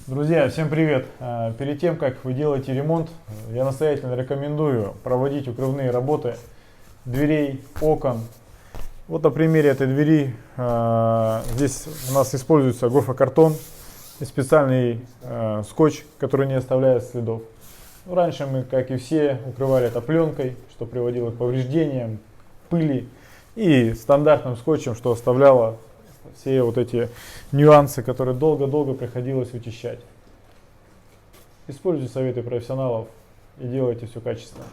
Друзья, всем привет! Перед тем, как вы делаете ремонт, я настоятельно рекомендую проводить укрывные работы дверей, окон. Вот на примере этой двери здесь у нас используется гофрокартон и специальный скотч, который не оставляет следов. Раньше мы, как и все, укрывали это пленкой, что приводило к повреждениям, пыли, и стандартным скотчем, что оставляло все вот эти нюансы, которые долго-долго приходилось вычищать. Используйте советы профессионалов и делайте все качественно.